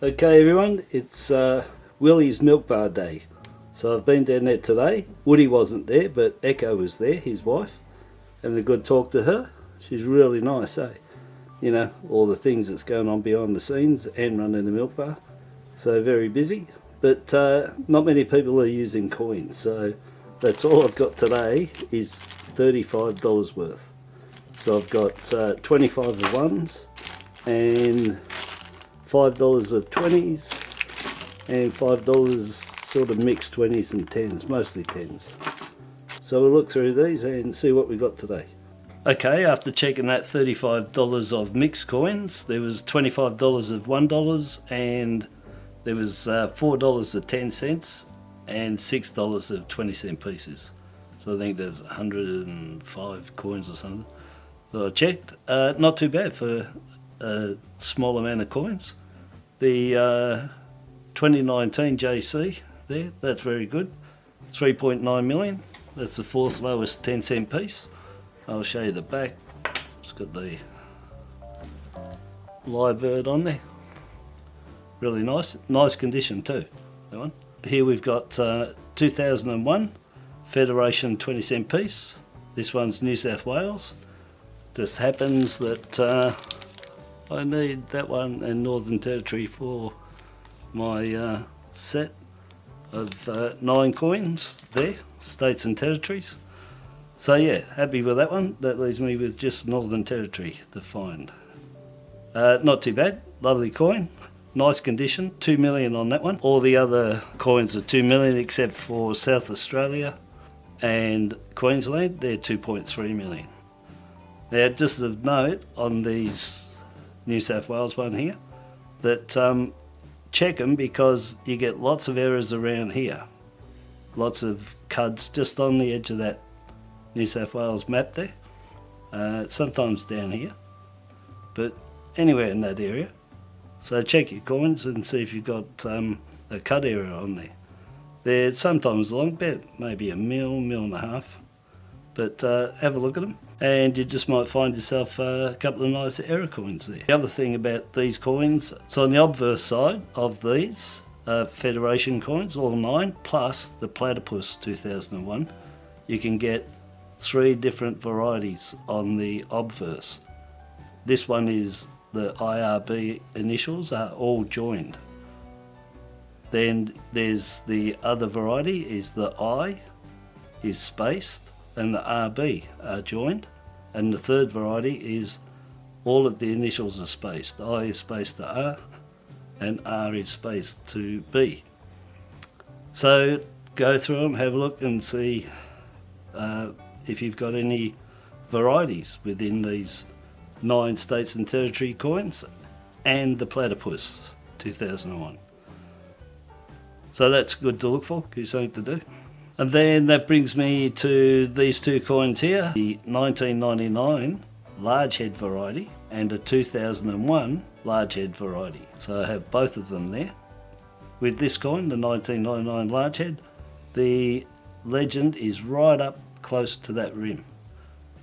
Okay everyone, it's Willy's milk bar day. So I've been down there today. Woody wasn't there, but Echo was there, his wife. Having a good talk to her. She's really nice, eh? You know, all the things that's going on behind the scenes and running the milk bar. So very busy, but not many people are using coins. So that's all I've got today is $35 worth. So I've got 25 of ones and $5 of 20s and $5 sort of mixed 20s and 10s, mostly 10s. So we'll look through these and see what we got today. Okay, after checking that $35 of mixed coins, there was $25 of $1 and there was $4 of 10 cents and $6 of 20-cent pieces. So I think there's 105 coins or something that I checked. Not too bad for a small amount of coins. The 2019 JC there, that's very good. 3.9 million. That's the fourth lowest 10-cent piece. I'll show you the back. It's got the live bird on there. Really nice. Nice condition too, that one. Here we've got 2001 Federation 20-cent piece. This one's New South Wales. Just happens that I need that one and Northern Territory for my set of 9 coins there, states and territories. So yeah, happy with that one. That leaves me with just Northern Territory to find. Not too bad, lovely coin, nice condition, 2 million on that one. All the other coins are 2 million except for South Australia and Queensland, they're 2.3 million. Now just of note on these New South Wales one here, that check them because you get lots of errors around here. Lots of cuds just on the edge of that New South Wales map there. Sometimes down here, but anywhere in that area. So check your coins and see if you've got a cud error on there. They're sometimes long, about maybe a mil and a half. But have a look at them and you just might find yourself a couple of nice error coins there. The other thing about these coins, so on the obverse side of these Federation coins, all 9, plus the Platypus 2001, you can get 3 different varieties on the obverse. This one is the IRB initials are all joined. Then there's the other variety is the I is spaced and the RB are joined, and the third variety is all of the initials are spaced. I is spaced to R and R is spaced to B. So go through them, have a look and see if you've got any varieties within these 9 states and territory coins and the Platypus 2001. So that's good to look for, gives you something to do. And then that brings me to these 2 coins here, the 1999 large head variety and a 2001 large head variety. So I have both of them there. With this coin, the 1999 large head, the legend is right up close to that rim,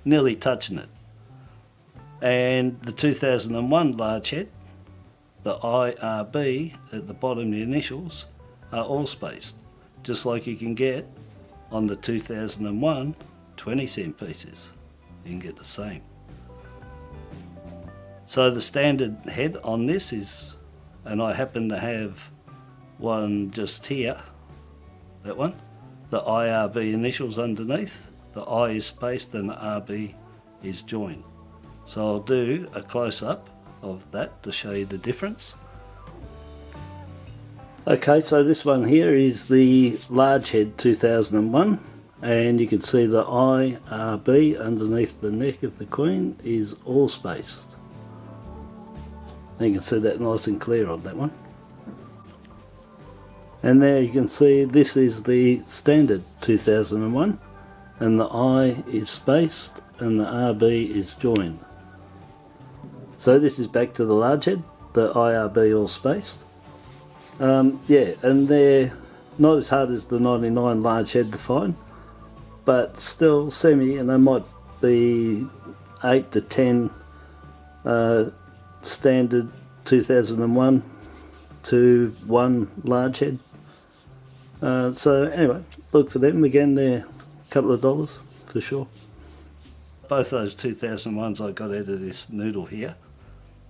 nearly touching it. And the 2001 large head, the IRB at the bottom, the initials, are all spaced, just like you can get on the 2001 20-cent pieces. You can get the same. So the standard head on this is, and I happen to have one just here, that one, the IRB initials underneath, the I is spaced and the RB is joined. So I'll do a close-up of that to show you the difference. Okay, so this one here is the large head 2001 and you can see the IRB underneath the neck of the queen is all spaced. And you can see that nice and clear on that one. And there you can see this is the standard 2001 and the I is spaced and the RB is joined. So this is back to the large head, the IRB all spaced. Yeah, and they're not as hard as the 99 large head to find, but still semi, and they might be 8 to 10 standard 2001 to one large head. So anyway, look for them again. They're a couple of dollars for sure. Both those 2001s I got out of this noodle here.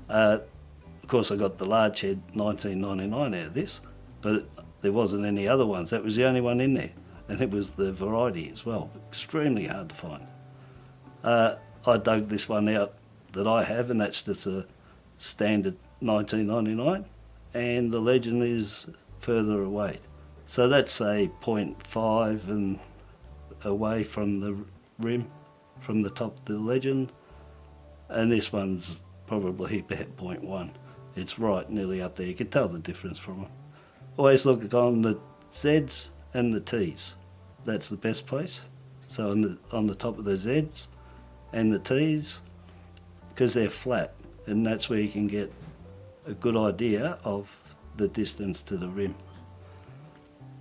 Of course, I got the large head $19.99 out of this, but there wasn't any other ones. That was the only one in there, and it was the variety as well. Extremely hard to find. I dug this one out that I have, and that's just a standard $19.99, and the legend is further away. So that's a 0.5 and away from the rim, from the top of the legend, and this one's probably about 0.1. It's right nearly up there. You can tell the difference from them. Always look on the Zs and the Ts. That's the best place. So on the top of the Zs and the Ts, because they're flat, and that's where you can get a good idea of the distance to the rim.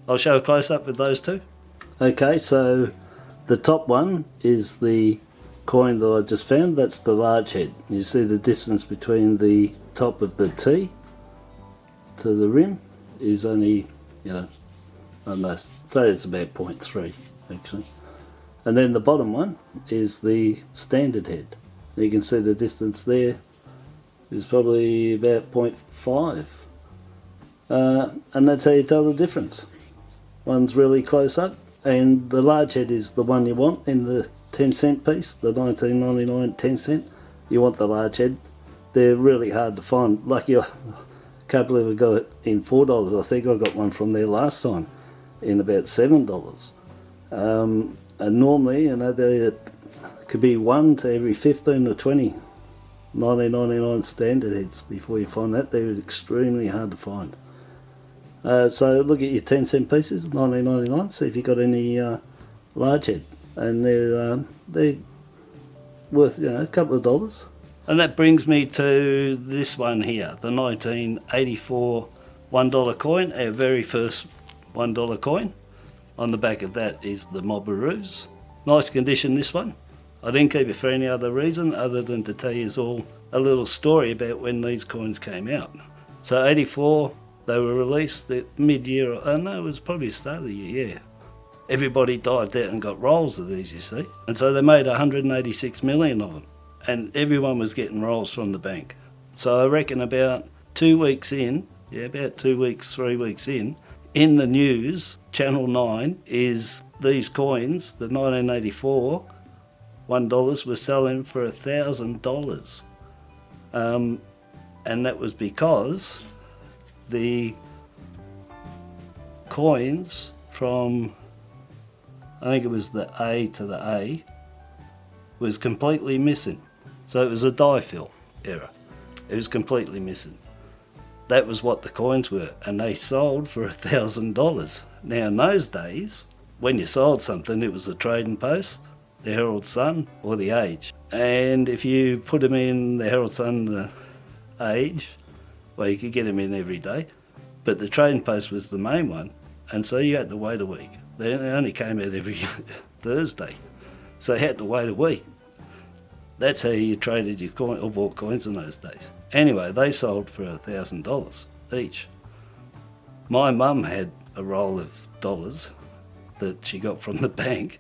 I'll show a close-up with those two. Okay, so the top one is the coin that I just found. That's the large head. You see the distance between the top of the T to the rim is only, I don't know, say it's about 0.3 actually. And then the bottom one is the standard head. You can see the distance there is probably about 0.5. And that's how you tell the difference. One's really close up, and the large head is the one you want in the 10-cent piece, the 19.99 10-cent. You want the large head. They're really hard to find. Lucky I can't believe I got it in $4. I think I got one from there last time in about $7. And normally, there could be 1 to every 15 or 20 19.99 standard heads before you find that. They're extremely hard to find. So look at your 10-cent pieces, 19.99. See if you got any large head, and they're worth a couple of dollars. And that brings me to this one here, the 1984 $1 coin, our very first $1 coin. On the back of that is the Mobberoos. Nice condition, this one. I didn't keep it for any other reason other than to tell you all a little story about when these coins came out. So 84, they were released at mid-year, it was probably the start of the year, yeah. Everybody dived out and got rolls of these, you see. And so they made 186 million of them. And everyone was getting rolls from the bank. So I reckon about 2 weeks in, about 2 weeks, 3 weeks in the news, Channel 9, is these coins, the 1984 $1 were selling for $1,000. And that was because the coins from, I think it was the A to the A, was completely missing. So it was a die fill error. It was completely missing. That was what the coins were, and they sold for $1,000. Now in those days, when you sold something, it was the Trading Post, the Herald Sun, or the Age. And if you put them in the Herald Sun, the Age, well, you could get them in every day, but the Trading Post was the main one, and so you had to wait a week. They only came out every Thursday, so you had to wait a week. That's how you traded your coin or bought coins in those days. Anyway, they sold for $1,000 each. My mum had a roll of dollars that she got from the bank,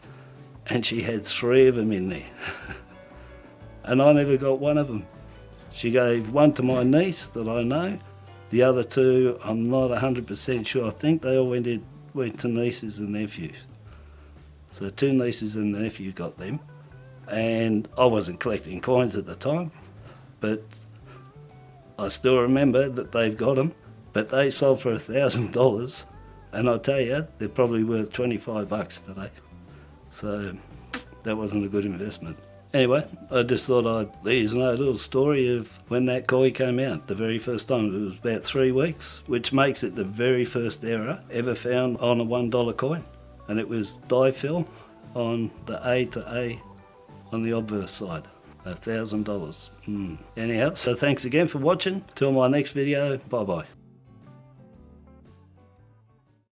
and she had 3 of them in there. And I never got one of them. She gave one to my niece that I know. The other 2, I'm not 100% sure. I think they all went to nieces and nephews. So 2 nieces and a nephew got them. And I wasn't collecting coins at the time, but I still remember that they've got them. But they sold for $1,000, and I tell you, they're probably worth $25 today. So that wasn't a good investment. Anyway, I just thought I'd let you know a little story of when that coin came out, the very first time. It was about 3 weeks, which makes it the very first error ever found on a $1 coin. And it was die fill on the A to A on the obverse side, $1,000. Anyhow, so thanks again for watching. Till my next video, bye bye.